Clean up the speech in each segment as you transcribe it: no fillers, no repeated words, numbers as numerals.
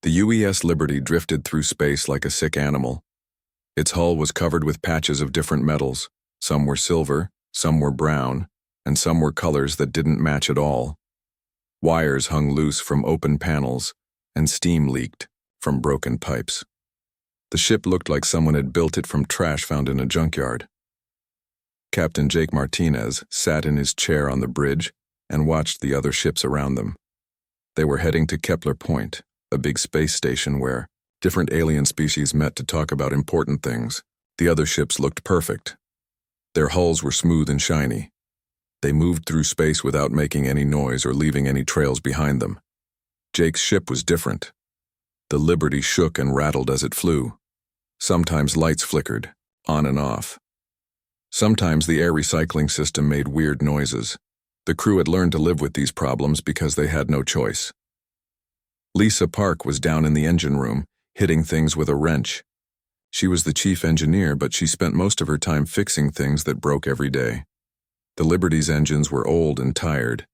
The UES Liberty drifted through space like a sick animal. Its hull was covered with patches of different metals. Some were silver, some were brown, and some were colors that didn't match at all. Wires hung loose from open panels, and steam leaked from broken pipes. The ship looked like someone had built it from trash found in a junkyard. Captain Jake Martinez sat in his chair on the bridge and watched the other ships around them. They were heading to Kepler Point, a big space station where different alien species met to talk about important things. The other ships looked perfect. Their hulls were smooth and shiny. They moved through space without making any noise or leaving any trails behind them. Jake's ship was different. The Liberty shook and rattled as it flew. Sometimes lights flickered, on and off. Sometimes the air recycling system made weird noises. The crew had learned to live with these problems because they had no choice. Lisa Park was down in the engine room, hitting things with a wrench. She was the chief engineer, but she spent most of her time fixing things that broke every day. The Liberty's engines were old and tired.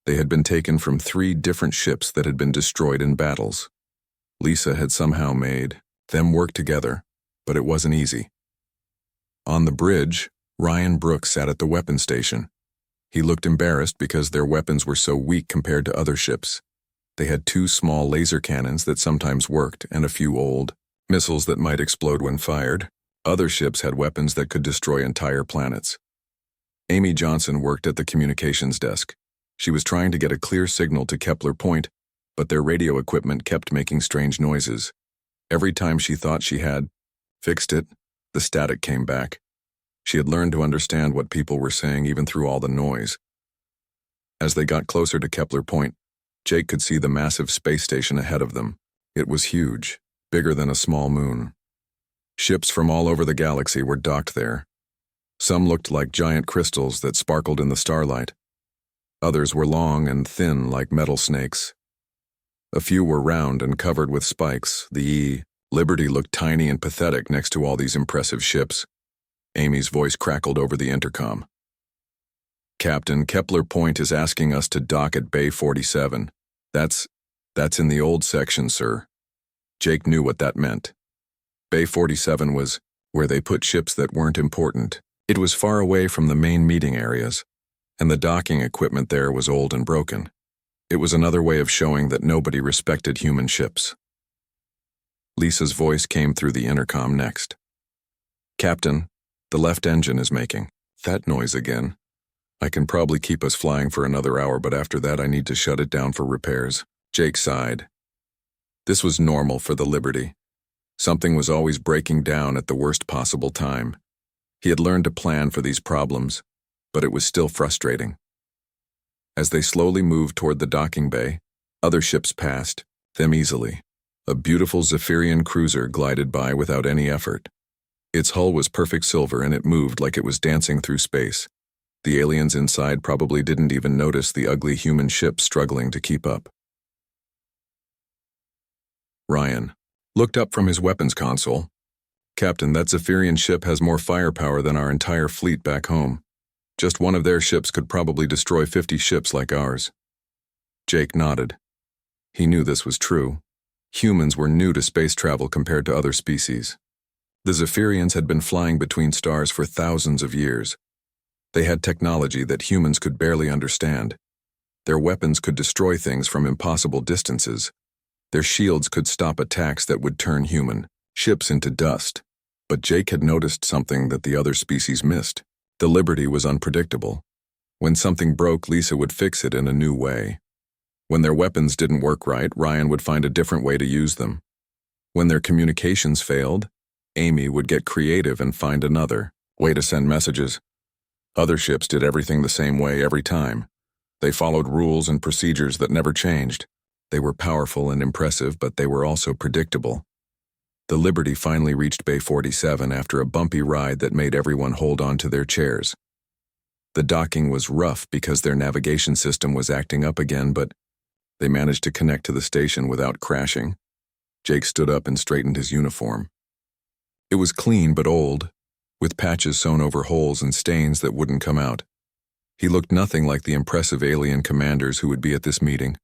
They had been taken from 3 different ships that had been destroyed in battles. Lisa had somehow made them work together, but it wasn't easy. On the bridge, Ryan Brooks sat at the weapon station. He looked embarrassed because their weapons were so weak compared to other ships. They had 2 small laser cannons that sometimes worked and a few old missiles that might explode when fired. Other ships had weapons that could destroy entire planets. Amy Johnson worked at the communications desk. She was trying to get a clear signal to Kepler Point, but their radio equipment kept making strange noises. Every time she thought she had fixed it, the static came back. She had learned to understand what people were saying even through all the noise. As they got closer to Kepler Point, Jake could see the massive space station ahead of them. It was huge, bigger than a small moon. Ships from all over the galaxy were docked there. Some looked like giant crystals that sparkled in the starlight. Others were long and thin like metal snakes. A few were round and covered with spikes. The Liberty looked tiny and pathetic next to all these impressive ships. Amy's voice crackled over the intercom. "Captain, Kepler Point is asking us to dock at Bay 47. That's in the old section, sir." Jake knew what that meant. Bay 47 was where they put ships that weren't important. It was far away from the main meeting areas, and the docking equipment there was old and broken. It was another way of showing that nobody respected human ships. Lisa's voice came through the intercom next. "Captain, the left engine is making that noise again. I can probably keep us flying for another hour, but after that I need to shut it down for repairs." Jake sighed. This was normal for the Liberty. Something was always breaking down at the worst possible time. He had learned to plan for these problems, but it was still frustrating. As they slowly moved toward the docking bay, other ships passed them easily. A beautiful Zephyrian cruiser glided by without any effort. Its hull was perfect silver and it moved like it was dancing through space. The aliens inside probably didn't even notice the ugly human ship struggling to keep up. Ryan looked up from his weapons console. "Captain, that Zephyrian ship has more firepower than our entire fleet back home. Just one of their ships could probably destroy 50 ships like ours." Jake nodded. He knew this was true. Humans were new to space travel compared to other species. The Zephyrians had been flying between stars for thousands of years. They had technology that humans could barely understand. Their weapons could destroy things from impossible distances. Their shields could stop attacks that would turn human ships into dust. But Jake had noticed something that the other species missed. The Liberty was unpredictable. When something broke, Lisa would fix it in a new way. When their weapons didn't work right, Ryan would find a different way to use them. When their communications failed, Amy would get creative and find another way to send messages. Other ships did everything the same way every time. They followed rules and procedures that never changed. They were powerful and impressive, but they were also predictable. The Liberty finally reached Bay 47 after a bumpy ride that made everyone hold on to their chairs. The docking was rough because their navigation system was acting up again, but they managed to connect to the station without crashing. Jake stood up and straightened his uniform. It was clean but old, with patches sewn over holes and stains that wouldn't come out. He looked nothing like the impressive alien commanders who would be at this meeting.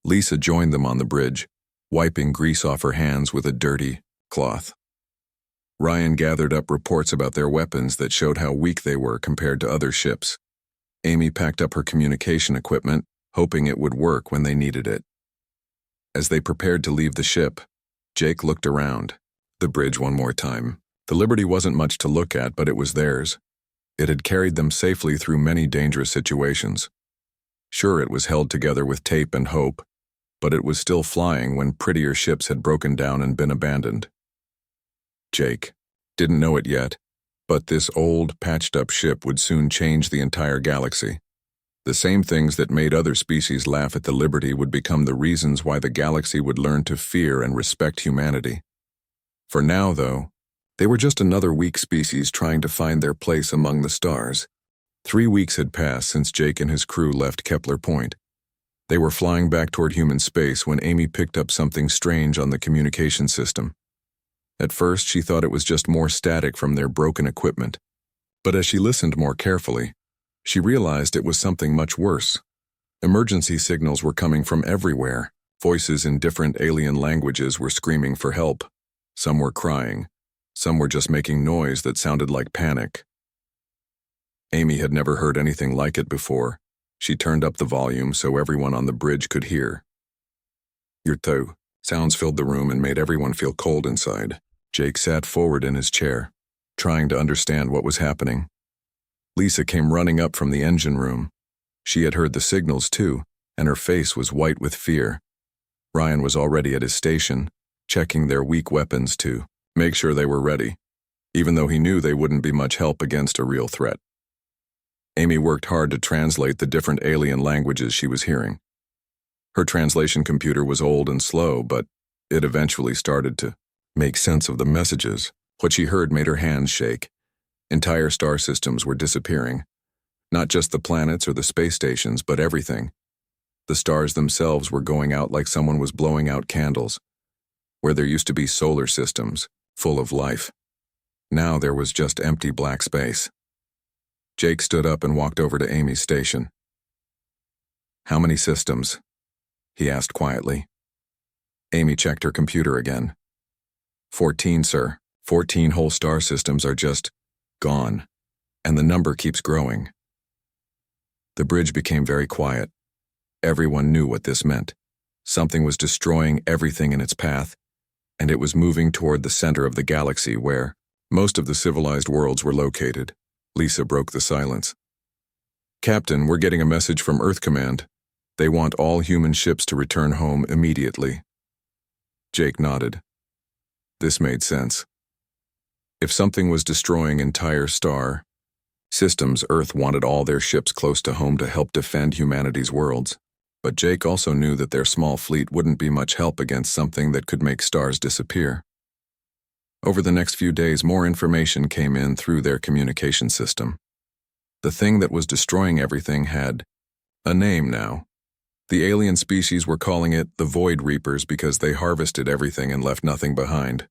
Lisa joined them on the bridge. wiping grease off her hands with a dirty cloth. Ryan gathered up reports about their weapons that showed how weak they were compared to other ships. Amy packed up her communication equipment, hoping it would work when they needed it. As they prepared to leave the ship, Jake looked around the bridge one more time. The Liberty wasn't much to look at, but it was theirs. It had carried them safely through many dangerous situations. Sure, it was held together with tape and hope, but it was still flying when prettier ships had broken down and been abandoned. Jake didn't know it yet, but this old, patched-up ship would soon change the entire galaxy. The same things that made other species laugh at the Liberty would become the reasons why the galaxy would learn to fear and respect humanity. For now, though, they were just another weak species trying to find their place among the stars. 3 weeks had passed since Jake and his crew left Kepler Point. They were flying back toward human space when Amy picked up something strange on the communication system. At first, she thought it was just more static from their broken equipment. But as she listened more carefully, she realized it was something much worse. Emergency signals were coming from everywhere. Voices in different alien languages were screaming for help. Some were crying. Some were just making noise that sounded like panic. Amy had never heard anything like it before. She turned up the volume so everyone on the bridge could hear. Yurto. Sounds filled the room and made everyone feel cold inside. Jake sat forward in his chair, trying to understand what was happening. Lisa came running up from the engine room. She had heard the signals too, and her face was white with fear. Ryan was already at his station, checking their weak weapons to make sure they were ready, even though he knew they wouldn't be much help against a real threat. Amy worked hard to translate the different alien languages she was hearing. Her translation computer was old and slow, but it eventually started to make sense of the messages. What she heard made her hands shake. Entire star systems were disappearing. Not just the planets or the space stations, but everything. The stars themselves were going out like someone was blowing out candles. Where there used to be solar systems, full of life, now there was just empty black space. Jake stood up and walked over to Amy's station. "How many systems?" he asked quietly. Amy checked her computer again. 14, sir. 14 whole star systems are just gone, and the number keeps growing. The bridge became very quiet. Everyone knew what this meant. Something was destroying everything in its path, and it was moving toward the center of the galaxy where most of the civilized worlds were located. Lisa broke the silence. "Captain, we're getting a message from Earth Command. They want all human ships to return home immediately." Jake nodded. This made sense. If something was destroying entire star systems, Earth wanted all their ships close to home to help defend humanity's worlds. But Jake also knew that their small fleet wouldn't be much help against something that could make stars disappear. Over the next few days, more information came in through their communication system. The thing that was destroying everything had a name now. The alien species were calling it the Void Reapers because they harvested everything and left nothing behind.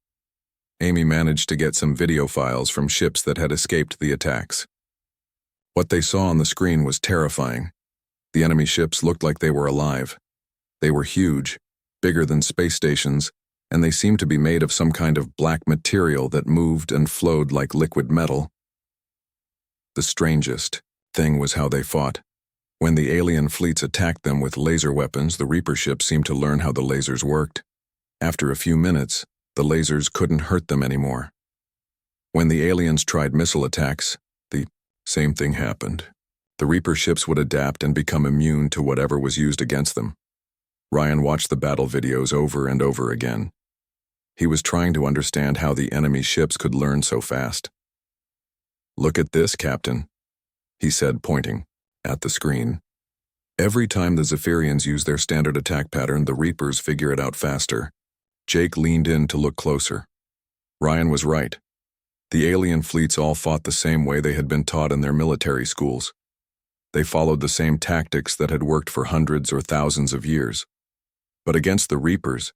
Amy managed to get some video files from ships that had escaped the attacks. What they saw on the screen was terrifying. The enemy ships looked like they were alive. They were huge, bigger than space stations, and they seemed to be made of some kind of black material that moved and flowed like liquid metal. The strangest thing was how they fought. When the alien fleets attacked them with laser weapons, the Reaper ships seemed to learn how the lasers worked. After a few minutes, the lasers couldn't hurt them anymore. When the aliens tried missile attacks, the same thing happened. The Reaper ships would adapt and become immune to whatever was used against them. Ryan watched the battle videos over and over again. He was trying to understand how the enemy ships could learn so fast. "Look at this, Captain," he said, pointing at the screen. Every time the Zephyrians use their standard attack pattern, the Reapers figure it out faster. Jake leaned in to look closer. Ryan was right. The alien fleets all fought the same way they had been taught in their military schools. They followed the same tactics that had worked for hundreds or thousands of years. But against the Reapers,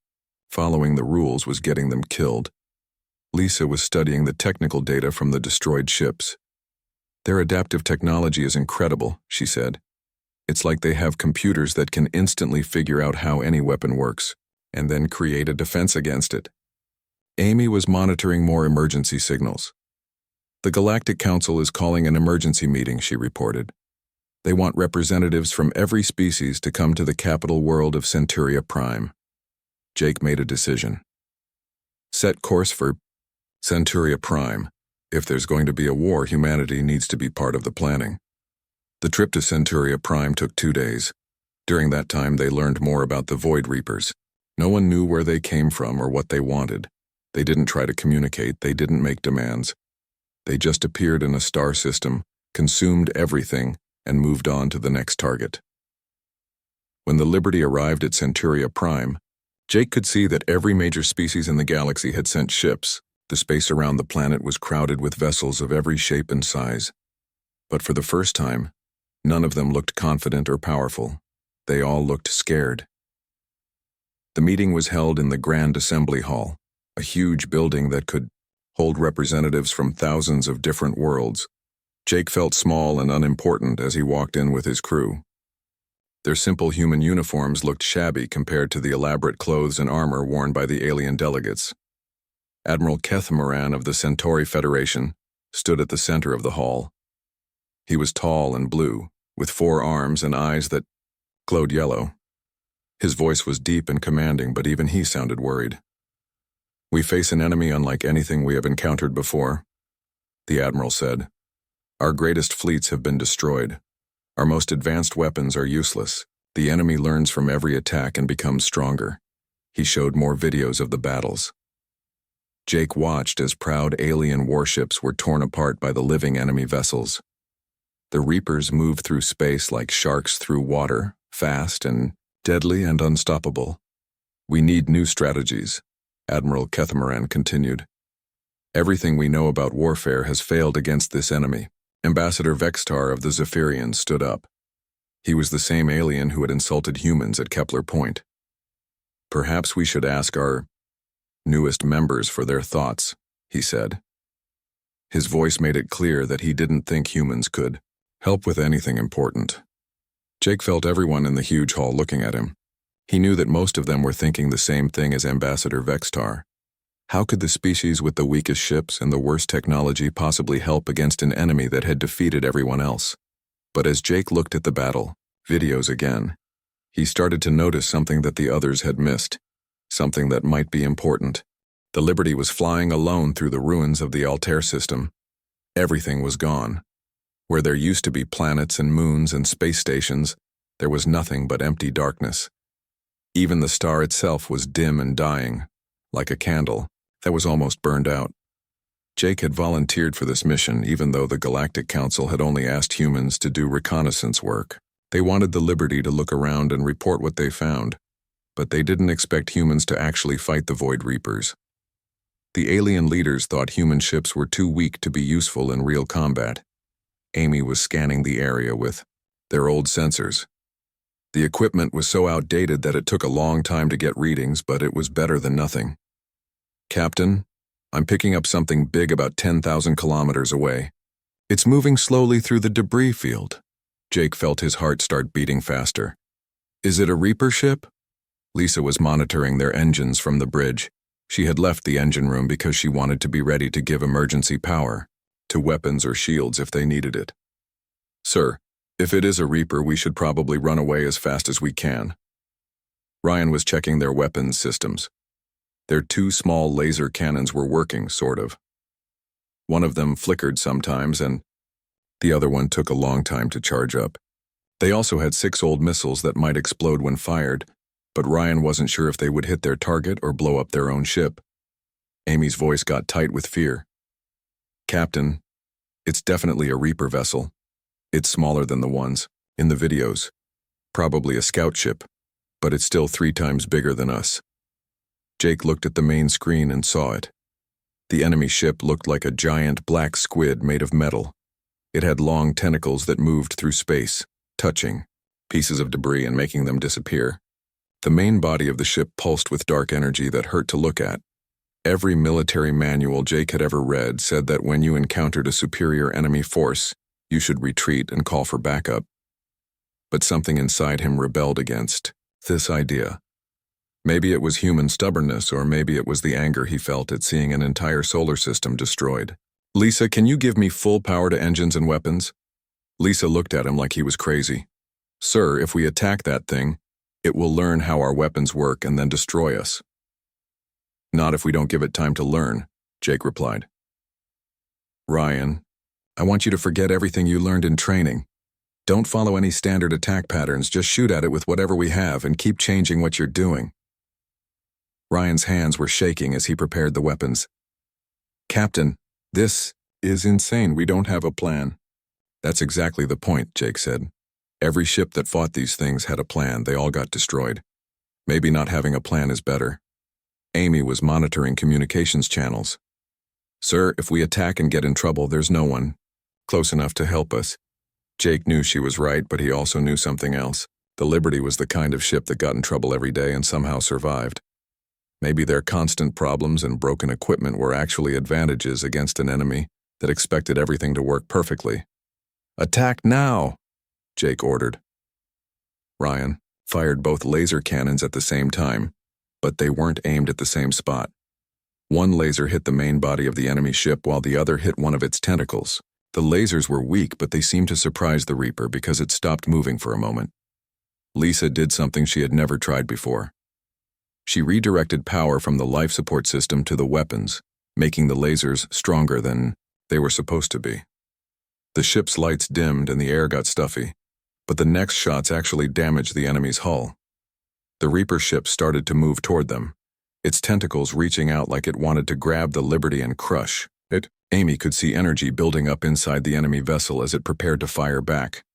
following the rules was getting them killed. Lisa was studying the technical data from the destroyed ships. "Their adaptive technology is incredible," she said. "It's like they have computers that can instantly figure out how any weapon works. and then create a defense against it. Amy was monitoring more emergency signals. The Galactic Council is calling an emergency meeting, she reported. They want representatives from every species to come to the capital world of Centuria Prime. Jake made a decision. Set course for Centuria Prime. If there's going to be a war, humanity needs to be part of the planning. The trip to Centuria Prime took 2 days. During that time, they learned more about the Void Reapers. No one knew where they came from or what they wanted. They didn't try to communicate, they didn't make demands. They just appeared in a star system, consumed everything, and moved on to the next target. When the Liberty arrived at Centuria Prime, Jake could see that every major species in the galaxy had sent ships. The space around the planet was crowded with vessels of every shape and size. But for the first time, none of them looked confident or powerful. They all looked scared. The meeting was held in the Grand Assembly Hall, a huge building that could hold representatives from thousands of different worlds. Jake felt small and unimportant as he walked in with his crew. Their simple human uniforms looked shabby compared to the elaborate clothes and armor worn by the alien delegates. Admiral Moran of the Centauri Federation stood at the center of the hall. He was tall and blue, with 4 arms and eyes that glowed yellow. His voice was deep and commanding, but even he sounded worried. "We face an enemy unlike anything we have encountered before," the Admiral said. "Our greatest fleets have been destroyed. Our most advanced weapons are useless. The enemy learns from every attack and becomes stronger." He showed more videos of the battles. Jake watched as proud alien warships were torn apart by the living enemy vessels. The Reapers moved through space like sharks through water, fast and deadly and unstoppable. "We need new strategies," Admiral Moran continued. "Everything we know about warfare has failed against this enemy." Ambassador Vextar of the Zephyrians stood up. He was the same alien who had insulted humans at Kepler Point. "Perhaps we should ask our newest members for their thoughts," he said. His voice made it clear that he didn't think humans could help with anything important. Jake felt everyone in the huge hall looking at him. He knew that most of them were thinking the same thing as Ambassador Vextar. How could the species with the weakest ships and the worst technology possibly help against an enemy that had defeated everyone else? But as Jake looked at the battle videos again, he started to notice something that the others had missed, something that might be important. The Liberty was flying alone through the ruins of the Altair system. Everything was gone. Where there used to be planets and moons and space stations, there was nothing but empty darkness. Even the star itself was dim and dying, like a candle that was almost burned out. Jake had volunteered for this mission even though the Galactic Council had only asked humans to do reconnaissance work. They wanted the Liberty to look around and report what they found, but they didn't expect humans to actually fight the Void Reapers. The alien leaders thought human ships were too weak to be useful in real combat. Amy was scanning the area with their old sensors. The equipment was so outdated that it took a long time to get readings, but it was better than nothing. "Captain, I'm picking up something big about 10,000 kilometers away. It's moving slowly through the debris field." Jake felt his heart start beating faster. "Is it a Reaper ship?" Lisa was monitoring their engines from the bridge. She had left the engine room because she wanted to be ready to give emergency power to weapons or shields if they needed it. "Sir, if it is a Reaper, we should probably run away as fast as we can." Ryan was checking their weapons systems. Their 2 small laser cannons were working, sort of. One of them flickered sometimes, and the other one took a long time to charge up. They also had 6 old missiles that might explode when fired, but Ryan wasn't sure if they would hit their target or blow up their own ship. Amy's voice got tight with fear. "Captain, it's definitely a Reaper vessel. It's smaller than the ones in the videos. Probably a scout ship, but it's still 3 times bigger than us." Jake looked at the main screen and saw it. The enemy ship looked like a giant black squid made of metal. It had long tentacles that moved through space, touching pieces of debris and making them disappear. The main body of the ship pulsed with dark energy that hurt to look at. Every military manual Jake had ever read said that when you encountered a superior enemy force, you should retreat and call for backup. But something inside him rebelled against this idea. Maybe it was human stubbornness, or maybe it was the anger he felt at seeing an entire solar system destroyed. "Lisa, can you give me full power to engines and weapons?" Lisa looked at him like he was crazy. "Sir, if we attack that thing, it will learn how our weapons work and then destroy us." "Not if we don't give it time to learn," Jake replied. "Ryan, I want you to forget everything you learned in training. Don't follow any standard attack patterns, just shoot at it with whatever we have and keep changing what you're doing." Ryan's hands were shaking as he prepared the weapons. "Captain, this is insane. We don't have a plan." "That's exactly the point," Jake said. "Every ship that fought these things had a plan. They all got destroyed. Maybe not having a plan is better." Amy was monitoring communications channels. "Sir, if we attack and get in trouble, there's no one close enough to help us." Jake knew she was right, but he also knew something else. The Liberty was the kind of ship that got in trouble every day and somehow survived. Maybe their constant problems and broken equipment were actually advantages against an enemy that expected everything to work perfectly. "Attack now!" Jake ordered. Ryan fired both laser cannons at the same time, but they weren't aimed at the same spot. One laser hit the main body of the enemy ship while the other hit one of its tentacles. The lasers were weak, but they seemed to surprise the Reaper because it stopped moving for a moment. Lisa did something she had never tried before. She redirected power from the life support system to the weapons, making the lasers stronger than they were supposed to be. The ship's lights dimmed and the air got stuffy, but the next shots actually damaged the enemy's hull. The Reaper ship started to move toward them, its tentacles reaching out like it wanted to grab the Liberty and crush it. Amy could see energy building up inside the enemy vessel as it prepared to fire back.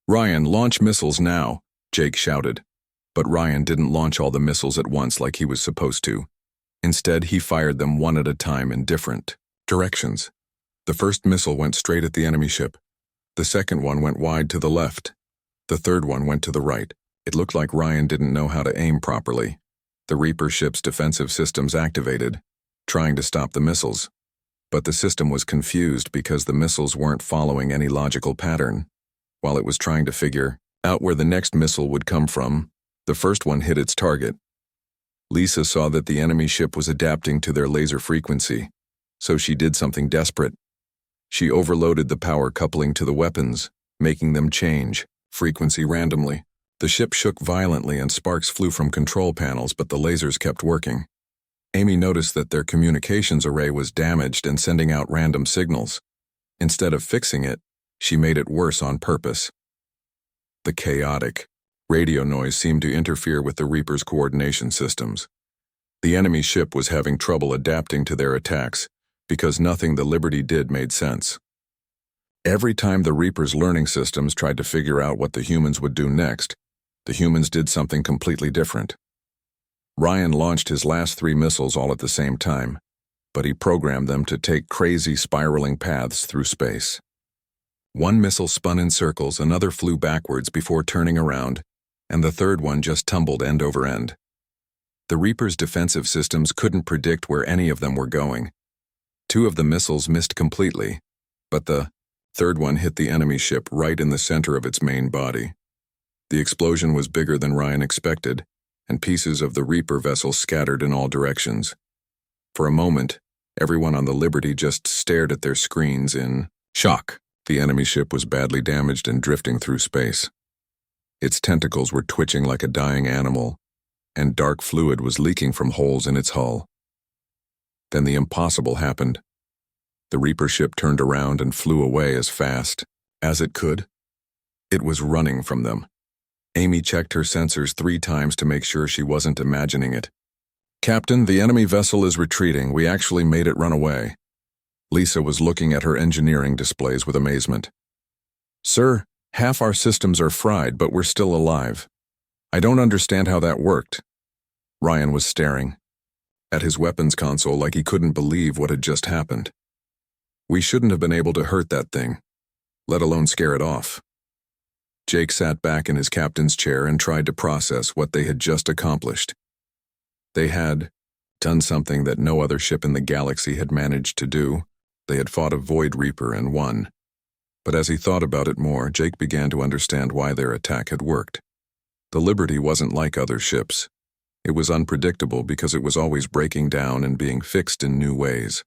"Ryan, launch missiles now," Jake shouted. But Ryan didn't launch all the missiles at once like he was supposed to. Instead, he fired them one at a time in different directions. The first missile went straight at the enemy ship. The second one went wide to the left. The third one went to the right. It looked like Ryan didn't know how to aim properly. The Reaper ship's defensive systems activated, trying to stop the missiles. But the system was confused because the missiles weren't following any logical pattern. While it was trying to figure out where the next missile would come from, the first one hit its target. Lisa saw that the enemy ship was adapting to their laser frequency, so she did something desperate. She overloaded the power coupling to the weapons, making them change frequency randomly. The ship shook violently and sparks flew from control panels, but the lasers kept working. Amy noticed that their communications array was damaged and sending out random signals. Instead of fixing it, she made it worse on purpose. The chaotic radio noise seemed to interfere with the Reaper's coordination systems. The enemy ship was having trouble adapting to their attacks because nothing the Liberty did made sense. Every time the Reaper's learning systems tried to figure out what the humans would do next, the humans did something completely different. Ryan launched his last 3 missiles all at the same time, but he programmed them to take crazy spiraling paths through space. One missile spun in circles, another flew backwards before turning around, and the third one just tumbled end over end. The Reaper's defensive systems couldn't predict where any of them were going. 2 of the missiles missed completely, but the third one hit the enemy ship right in the center of its main body. The explosion was bigger than Ryan expected, and pieces of the Reaper vessel scattered in all directions. For a moment, everyone on the Liberty just stared at their screens in shock. The enemy ship was badly damaged and drifting through space. Its tentacles were twitching like a dying animal, and dark fluid was leaking from holes in its hull. Then the impossible happened. The Reaper ship turned around and flew away as fast as it could. It was running from them. Amy checked her sensors 3 times to make sure she wasn't imagining it. "Captain, the enemy vessel is retreating. We actually made it run away." Lisa was looking at her engineering displays with amazement. "Sir, half our systems are fried, but we're still alive. I don't understand how that worked." Ryan was staring at his weapons console like he couldn't believe what had just happened. "We shouldn't have been able to hurt that thing, let alone scare it off." Jake sat back in his captain's chair and tried to process what they had just accomplished. They had done something that no other ship in the galaxy had managed to do. They had fought a Void Reaper and won. But as he thought about it more, Jake began to understand why their attack had worked. The Liberty wasn't like other ships. It was unpredictable because it was always breaking down and being fixed in new ways.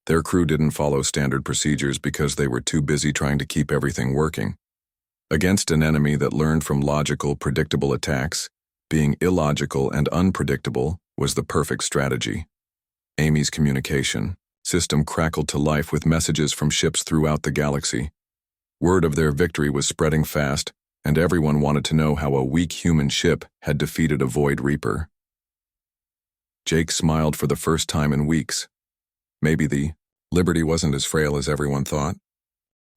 Their crew didn't follow standard procedures because they were too busy trying to keep everything working. Against an enemy that learned from logical, predictable attacks, being illogical and unpredictable was the perfect strategy. Amy's communication system crackled to life with messages from ships throughout the galaxy. Word of their victory was spreading fast, and everyone wanted to know how a weak human ship had defeated a Void Reaper. Jake smiled for the first time in weeks. Maybe the Liberty wasn't as frail as everyone thought.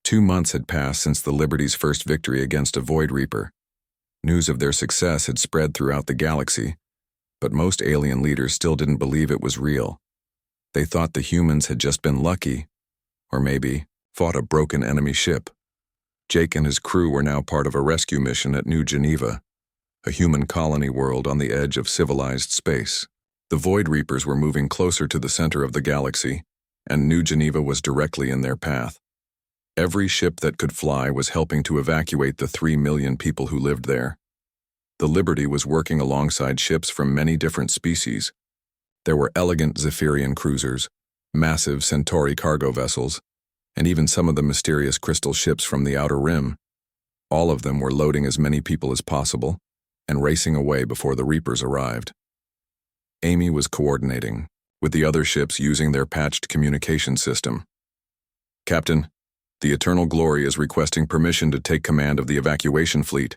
2 months had passed since the Liberty's first victory against a Void Reaper. News of their success had spread throughout the galaxy, but most alien leaders still didn't believe it was real. They thought the humans had just been lucky, or maybe fought a broken enemy ship. Jake and his crew were now part of a rescue mission at New Geneva, a human colony world on the edge of civilized space. The Void Reapers were moving closer to the center of the galaxy, and New Geneva was directly in their path. Every ship that could fly was helping to evacuate the 3 million people who lived there. The Liberty was working alongside ships from many different species. There were elegant Zephyrian cruisers, massive Centauri cargo vessels, and even some of the mysterious crystal ships from the Outer Rim. All of them were loading as many people as possible and racing away before the Reapers arrived. Amy was coordinating, with the other ships using their patched communication system. "Captain, the Eternal Glory is requesting permission to take command of the evacuation fleet."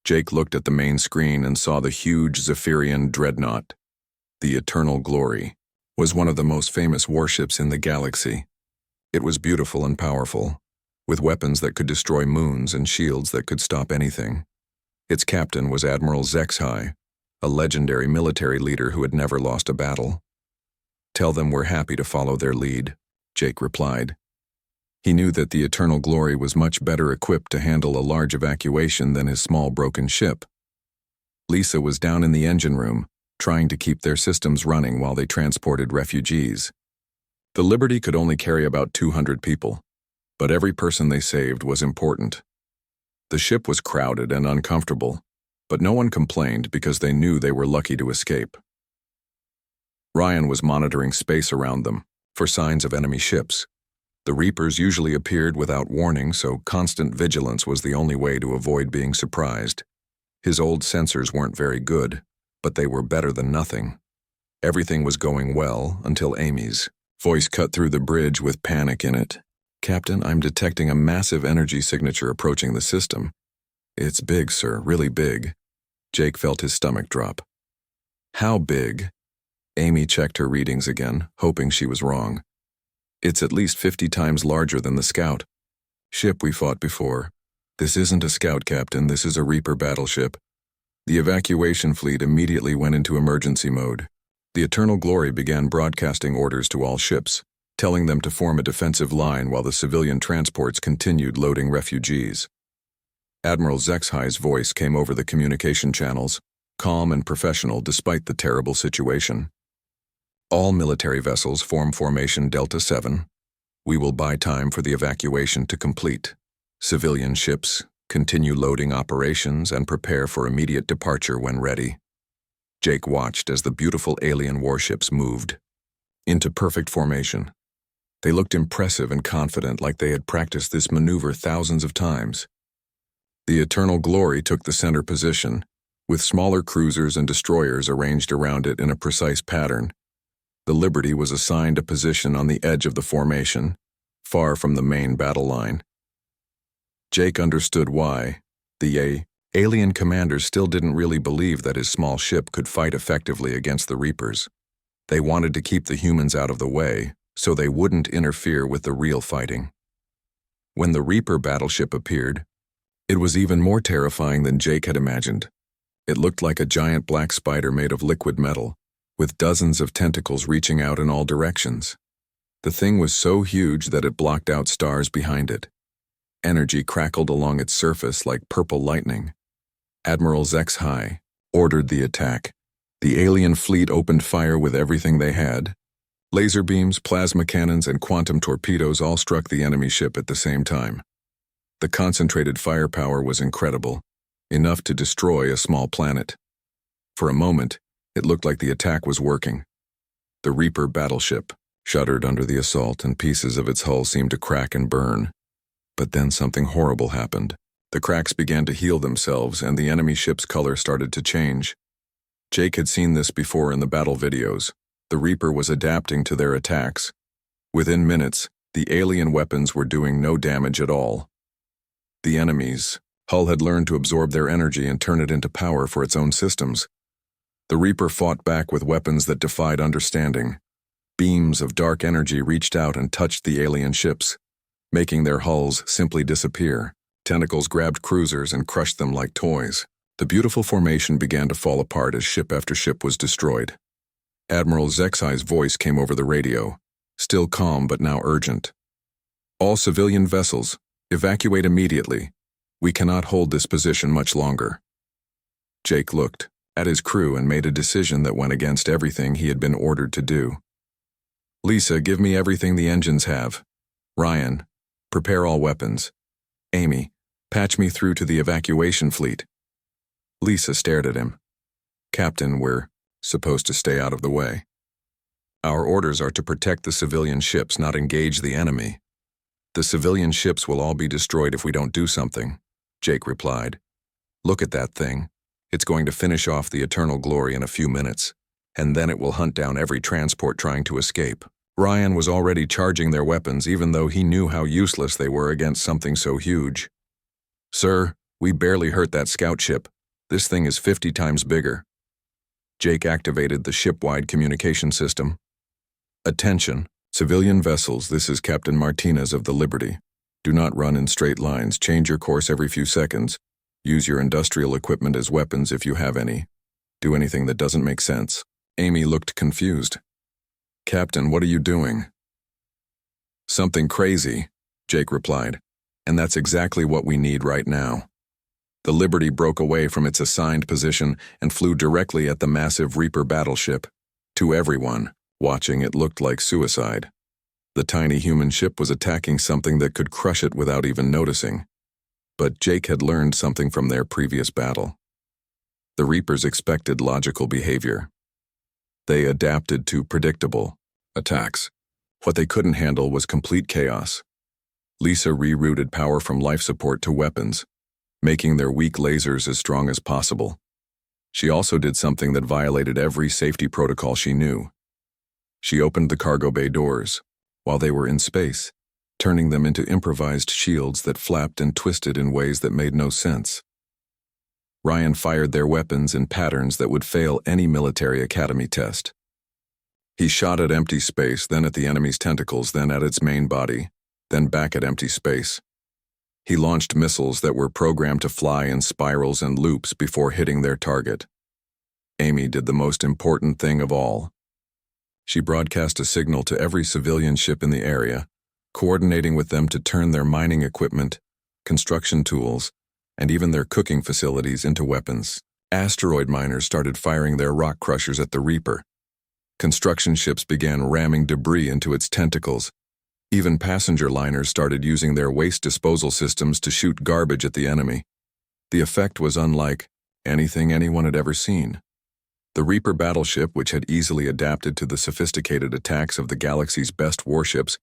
Jake looked at the main screen and saw the huge Zephyrian dreadnought. The Eternal Glory was one of the most famous warships in the galaxy. It was beautiful and powerful, with weapons that could destroy moons and shields that could stop anything. Its captain was Admiral HFY, a legendary military leader who had never lost a battle. "Tell them we're happy to follow their lead," Jake replied. He knew that the Eternal Glory was much better equipped to handle a large evacuation than his small broken ship. Lisa was down in the engine room, trying to keep their systems running while they transported refugees. The Liberty could only carry about 200 people, but every person they saved was important. The ship was crowded and uncomfortable, but no one complained because they knew they were lucky to escape. Ryan was monitoring space around them for signs of enemy ships. The Reapers usually appeared without warning, so constant vigilance was the only way to avoid being surprised. His old sensors weren't very good, but they were better than nothing. Everything was going well until Amy's voice cut through the bridge with panic in it. "Captain, I'm detecting a massive energy signature approaching the system." "It's big, sir, really big." Jake felt his stomach drop. "How big?" Amy checked her readings again, hoping she was wrong. "It's at least 50 times larger than the Scout ship we fought before." "This isn't a Scout, Captain, this is a Reaper battleship." The evacuation fleet immediately went into emergency mode. The Eternal Glory began broadcasting orders to all ships, telling them to form a defensive line while the civilian transports continued loading refugees. Admiral HFY's voice came over the communication channels, calm and professional despite the terrible situation. "All military vessels form formation Delta 7. We will buy time for the evacuation to complete. Civilian ships continue loading operations and prepare for immediate departure when ready." Jake watched as the beautiful alien warships moved into perfect formation. They looked impressive and confident, like they had practiced this maneuver thousands of times. The Eternal Glory took the center position, with smaller cruisers and destroyers arranged around it in a precise pattern. The Liberty was assigned a position on the edge of the formation, far from the main battle line. Jake understood why. The alien commander still didn't really believe that his small ship could fight effectively against the Reapers. They wanted to keep the humans out of the way, so they wouldn't interfere with the real fighting. When the Reaper battleship appeared, it was even more terrifying than Jake had imagined. It looked like a giant black spider made of liquid metal, with dozens of tentacles reaching out in all directions. The thing was so huge that it blocked out stars behind it. Energy crackled along its surface like purple lightning. Admiral HFY ordered the attack. The alien fleet opened fire with everything they had. Laser beams, plasma cannons, and quantum torpedoes all struck the enemy ship at the same time. The concentrated firepower was incredible, enough to destroy a small planet. For a moment, It looked like the attack was working. The Reaper battleship shuddered under the assault, and pieces of its hull seemed to crack and burn. But then something horrible happened. The cracks began to heal themselves, and the enemy ship's color started to change. Jake had seen this before in the battle videos. The Reaper was adapting to their attacks. Within minutes, the alien weapons were doing no damage at all. The enemy's hull had learned to absorb their energy and turn it into power for its own systems. The Reaper fought back with weapons that defied understanding. Beams of dark energy reached out and touched the alien ships, making their hulls simply disappear. Tentacles grabbed cruisers and crushed them like toys. The beautiful formation began to fall apart as ship after ship was destroyed. Admiral Zexai's voice came over the radio, still calm but now urgent. "All civilian vessels, evacuate immediately. We cannot hold this position much longer." Jake looked at his crew and made a decision that went against everything he had been ordered to do. "Lisa, give me everything the engines have. Ryan, prepare all weapons. Amy, patch me through to the evacuation fleet." Lisa stared at him. "Captain, we're supposed to stay out of the way. Our orders are to protect the civilian ships, not engage the enemy. The civilian ships will all be destroyed if we don't do something," Jake replied. "Look at that thing. It's going to finish off the Eternal Glory in a few minutes, and then it will hunt down every transport trying to escape." Ryan was already charging their weapons, even though he knew how useless they were against something so huge. "Sir, we barely hurt that scout ship. This thing is 50 times bigger." Jake activated the ship-wide communication system. "Attention, civilian vessels, this is Captain Martinez of the Liberty. Do not run in straight lines. Change your course every few seconds. Use your industrial equipment as weapons if you have any. Do anything that doesn't make sense." Amy looked confused. "Captain, what are you doing?" "Something crazy," Jake replied, "and that's exactly what we need right now." The Liberty broke away from its assigned position and flew directly at the massive Reaper battleship. To everyone watching, it looked like suicide. The tiny human ship was attacking something that could crush it without even noticing. But Jake had learned something from their previous battle. The Reapers expected logical behavior. They adapted to predictable attacks. What they couldn't handle was complete chaos. Lisa rerouted power from life support to weapons, making their weak lasers as strong as possible. She also did something that violated every safety protocol she knew. She opened the cargo bay doors while they were in space, turning them into improvised shields that flapped and twisted in ways that made no sense. Ryan fired their weapons in patterns that would fail any military academy test. He shot at empty space, then at the enemy's tentacles, then at its main body, then back at empty space. He launched missiles that were programmed to fly in spirals and loops before hitting their target. Amy did the most important thing of all. She broadcast a signal to every civilian ship in the area, coordinating with them to turn their mining equipment, construction tools, and even their cooking facilities into weapons. Asteroid miners started firing their rock crushers at the Reaper. Construction ships began ramming debris into its tentacles. Even passenger liners started using their waste disposal systems to shoot garbage at the enemy. The effect was unlike anything anyone had ever seen. The Reaper battleship, which had easily adapted to the sophisticated attacks of the galaxy's best warships,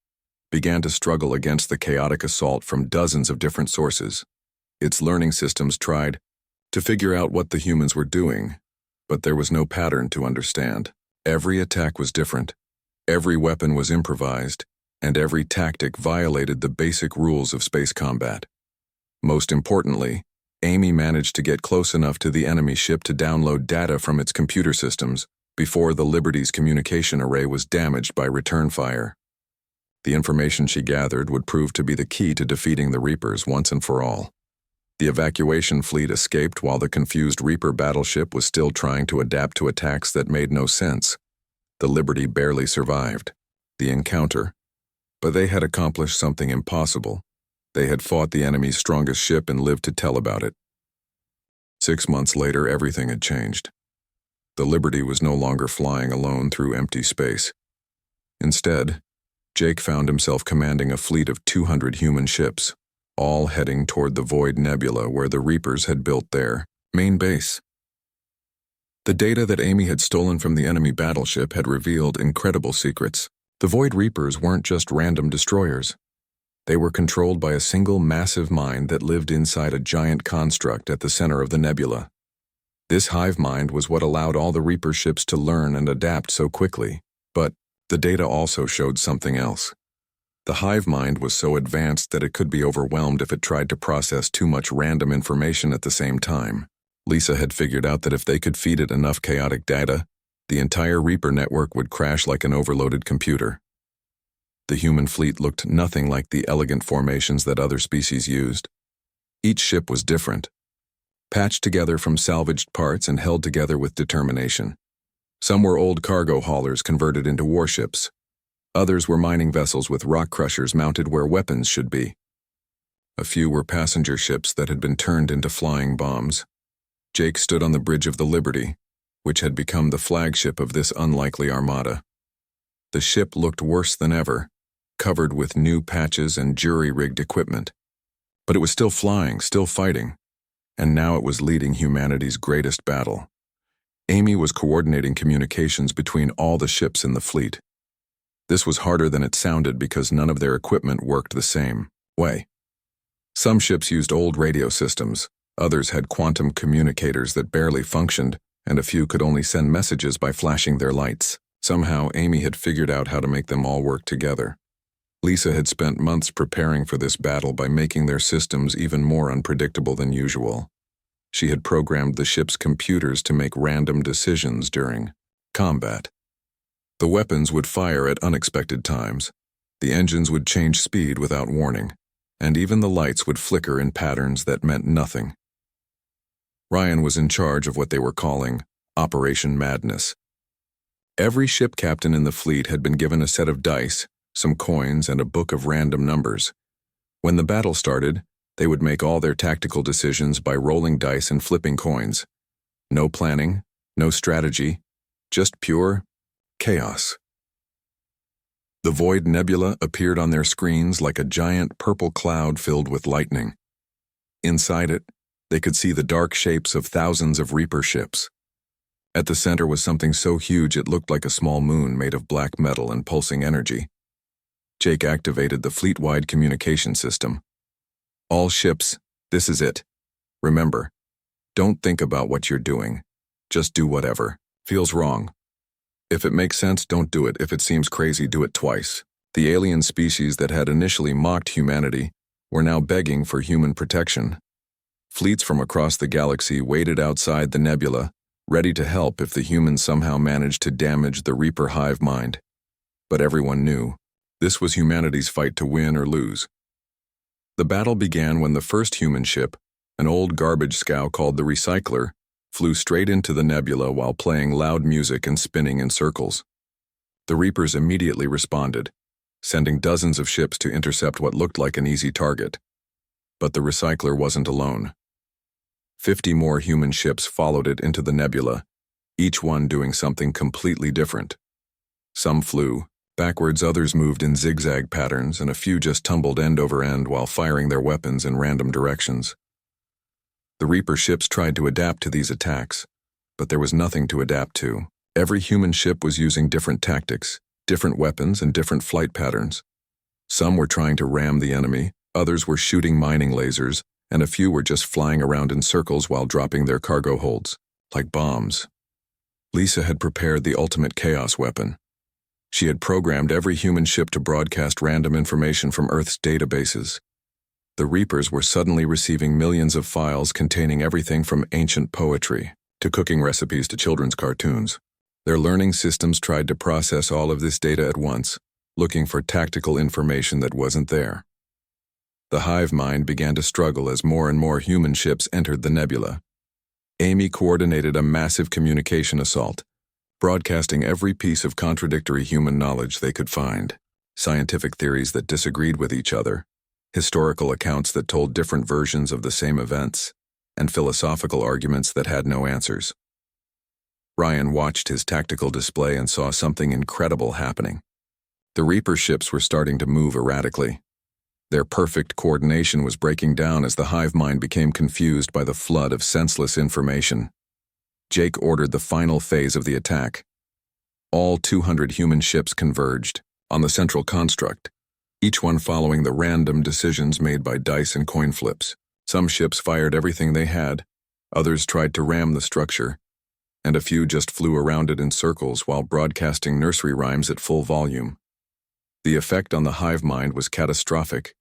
began to struggle against the chaotic assault from dozens of different sources. Its learning systems tried to figure out what the humans were doing, but there was no pattern to understand. Every attack was different, every weapon was improvised, and every tactic violated the basic rules of space combat. Most importantly, Amy managed to get close enough to the enemy ship to download data from its computer systems before the Liberty's communication array was damaged by return fire. The information she gathered would prove to be the key to defeating the Reapers once and for all. The evacuation fleet escaped while the confused Reaper battleship was still trying to adapt to attacks that made no sense. The Liberty barely survived the encounter, but they had accomplished something impossible. They had fought the enemy's strongest ship and lived to tell about it. 6 months later, everything had changed. The Liberty was no longer flying alone through empty space. Instead, Jake found himself commanding a fleet of 200 human ships, all heading toward the Void Nebula where the Reapers had built their main base. The data that Amy had stolen from the enemy battleship had revealed incredible secrets. The Void Reapers weren't just random destroyers. They were controlled by a single massive mind that lived inside a giant construct at the center of the nebula. This hive mind was what allowed all the Reaper ships to learn and adapt so quickly. But the data also showed something else. The hive mind was so advanced that it could be overwhelmed if it tried to process too much random information at the same time. Lisa had figured out that if they could feed it enough chaotic data, the entire Reaper network would crash like an overloaded computer. The human fleet looked nothing like the elegant formations that other species used. Each ship was different, patched together from salvaged parts and held together with determination. Some were old cargo haulers converted into warships. Others were mining vessels with rock crushers mounted where weapons should be. A few were passenger ships that had been turned into flying bombs. Jake stood on the bridge of the Liberty, which had become the flagship of this unlikely armada. The ship looked worse than ever, covered with new patches and jury-rigged equipment. But it was still flying, still fighting, and now it was leading humanity's greatest battle. Amy was coordinating communications between all the ships in the fleet. This was harder than it sounded because none of their equipment worked the same way. Some ships used old radio systems, others had quantum communicators that barely functioned, and a few could only send messages by flashing their lights. Somehow, Amy had figured out how to make them all work together. Lisa had spent months preparing for this battle by making their systems even more unpredictable than usual. She had programmed the ship's computers to make random decisions during combat. The weapons would fire at unexpected times, the engines would change speed without warning, and even the lights would flicker in patterns that meant nothing. Ryan was in charge of what they were calling Operation Madness. Every ship captain in the fleet had been given a set of dice, some coins, and a book of random numbers. When the battle started, they would make all their tactical decisions by rolling dice and flipping coins. No planning, no strategy, just pure chaos. The Void Nebula appeared on their screens like a giant purple cloud filled with lightning. Inside it, they could see the dark shapes of thousands of Reaper ships. At the center was something so huge it looked like a small moon made of black metal and pulsing energy. Jake activated the fleet-wide communication system. All ships, this is it. Remember, don't think about what you're doing. Just do whatever feels wrong. If it makes sense, don't do it. If it seems crazy, do it twice. The alien species that had initially mocked humanity were now begging for human protection. Fleets from across the galaxy waited outside the nebula, ready to help if the humans somehow managed to damage the Reaper hive mind. But everyone knew this was humanity's fight to win or lose. The battle began when the first human ship, an old garbage scow called the Recycler, flew straight into the nebula while playing loud music and spinning in circles. The Reapers immediately responded, sending dozens of ships to intercept what looked like an easy target. But the Recycler wasn't alone. 50 more human ships followed it into the nebula, each one doing something completely different. Some flew backwards, others moved in zigzag patterns, and a few just tumbled end over end while firing their weapons in random directions. The Reaper ships tried to adapt to these attacks, but there was nothing to adapt to. Every human ship was using different tactics, different weapons, and different flight patterns. Some were trying to ram the enemy, others were shooting mining lasers, and a few were just flying around in circles while dropping their cargo holds, like bombs. Lisa had prepared the ultimate chaos weapon. She had programmed every human ship to broadcast random information from Earth's databases. The Reapers were suddenly receiving millions of files containing everything from ancient poetry to cooking recipes to children's cartoons. Their learning systems tried to process all of this data at once, looking for tactical information that wasn't there. The hive mind began to struggle as more and more human ships entered the nebula. Amy coordinated a massive communication assault, broadcasting every piece of contradictory human knowledge they could find, scientific theories that disagreed with each other, historical accounts that told different versions of the same events, and philosophical arguments that had no answers. Ryan watched his tactical display and saw something incredible happening. The Reaper ships were starting to move erratically. Their perfect coordination was breaking down as the hive mind became confused by the flood of senseless information. Jake ordered the final phase of the attack. All 200 human ships converged on the central construct, each one following the random decisions made by dice and coin flips. Some ships fired everything they had, others tried to ram the structure, and a few just flew around it in circles while broadcasting nursery rhymes at full volume. The effect on the hive mind was catastrophic.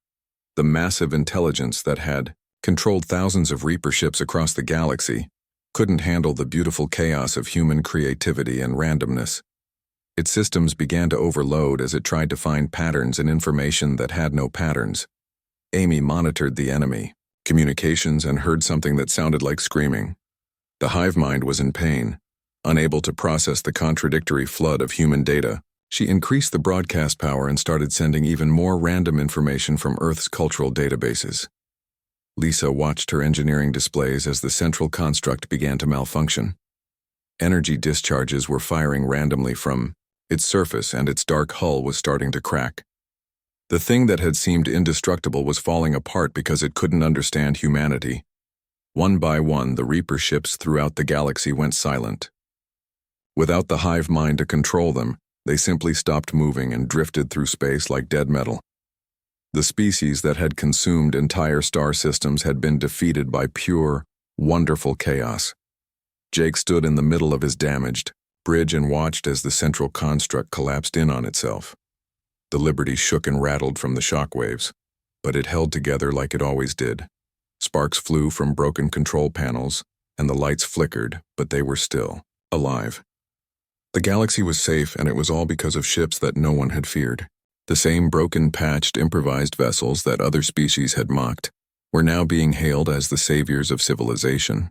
The massive intelligence that had controlled thousands of Reaper ships across the galaxy couldn't handle the beautiful chaos of human creativity and randomness. Its systems began to overload as it tried to find patterns in information that had no patterns. Amy monitored the enemy communications and heard something that sounded like screaming. The hive mind was in pain. Unable to process the contradictory flood of human data, she increased the broadcast power and started sending even more random information from Earth's cultural databases. Lisa watched her engineering displays as the central construct began to malfunction. Energy discharges were firing randomly from its surface, and its dark hull was starting to crack. The thing that had seemed indestructible was falling apart because it couldn't understand humanity. One by one, the Reaper ships throughout the galaxy went silent. Without the hive mind to control them, they simply stopped moving and drifted through space like dead metal. The species that had consumed entire star systems had been defeated by pure, wonderful chaos. Jake stood in the middle of his damaged bridge and watched as the central construct collapsed in on itself. The Liberty shook and rattled from the shockwaves, but it held together like it always did. Sparks flew from broken control panels, and the lights flickered, but they were still alive. The galaxy was safe, and it was all because of ships that no one had feared. The same broken, patched, improvised vessels that other species had mocked were now being hailed as the saviors of civilization.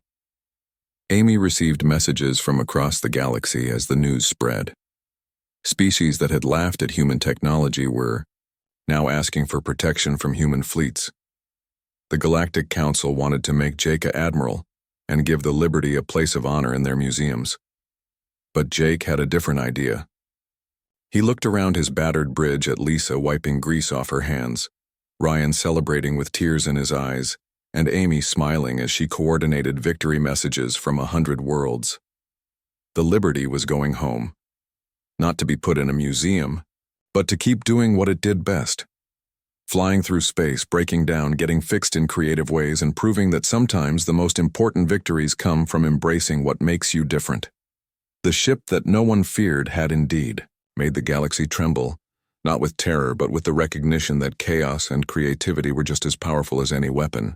Amy received messages from across the galaxy as the news spread. Species that had laughed at human technology were now asking for protection from human fleets. The Galactic Council wanted to make Jake an admiral and give the Liberty a place of honor in their museums. But Jake had a different idea. He looked around his battered bridge at Lisa wiping grease off her hands, Ryan celebrating with tears in his eyes, and Amy smiling as she coordinated victory messages from 100 worlds. The Liberty was going home. Not to be put in a museum, but to keep doing what it did best. Flying through space, breaking down, getting fixed in creative ways, and proving that sometimes the most important victories come from embracing what makes you different. The ship that no one feared had indeed made the galaxy tremble, not with terror but with the recognition that chaos and creativity were just as powerful as any weapon.